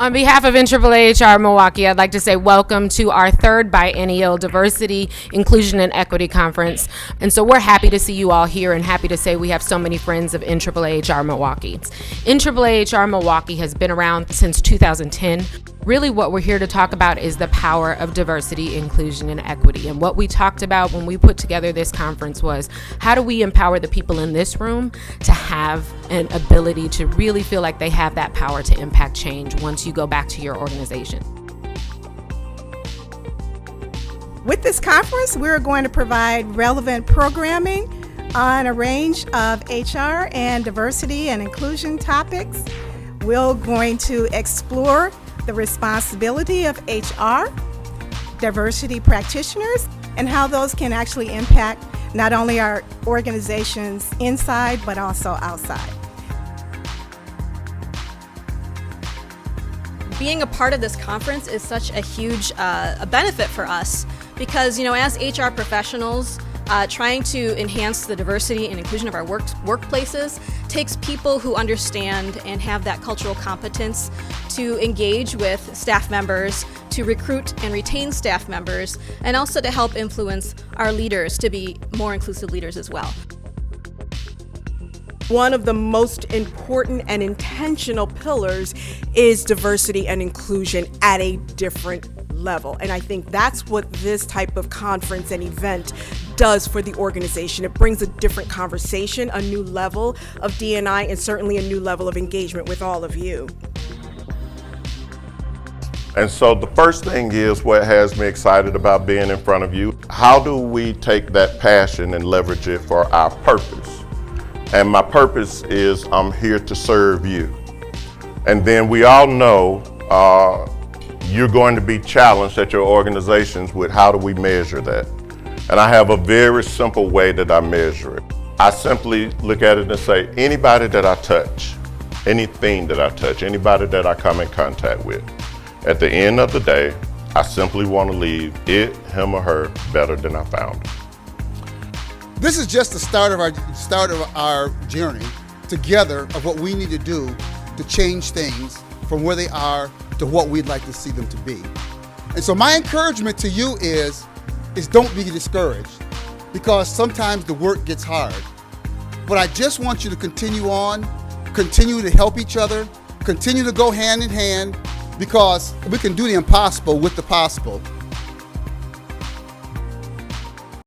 On behalf of NAAAHR-Milwaukee, I'd like to say welcome to our third Biennial Diversity, Inclusion, and Equity Conference. And so we're happy to see you all here and happy to say we have so many friends of NAAAHR-Milwaukee. NAAAHR-Milwaukee has been around since 2010. Really what we're here to talk about is the power of diversity, inclusion, and equity. And what we talked about when we put together this conference was how do we empower the people in this room to have an ability to really feel like they have that power to impact change once you go back to your organization. With this conference, we're going to provide relevant programming on a range of HR and diversity and inclusion topics. We're going to explore the responsibility of HR, diversity practitioners, and how those can actually impact not only our organizations inside, but also outside. Being a part of this conference is such a huge a benefit for us because, as HR professionals, trying to enhance the diversity and inclusion of our workplaces takes people who understand and have that cultural competence to engage with staff members, to recruit and retain staff members, and also to help influence our leaders to be more inclusive leaders as well. One of the most important and intentional pillars is diversity and inclusion at a different level. And I think that's what this type of conference and event does for the organization. It brings a different conversation, a new level of D&I, and certainly a new level of engagement with all of you. And so the first thing is what has me excited about being in front of you. How do we take that passion and leverage it for our purpose? And my purpose is I'm here to serve you. And then we all know you're going to be challenged at your organizations with how do we measure that? And I have a very simple way that I measure it. I simply look at it and say, anybody that I touch, anything that I touch, anybody that I come in contact with, at the end of the day, I simply want to leave it, him or her, better than I found them. This is just the start of our journey together of what we need to do to change things from where they are to what we'd like to see them to be. And so my encouragement to you is don't be discouraged, because sometimes the work gets hard. But I just want you to continue on, continue to help each other, continue to go hand in hand, because we can do the impossible with the possible.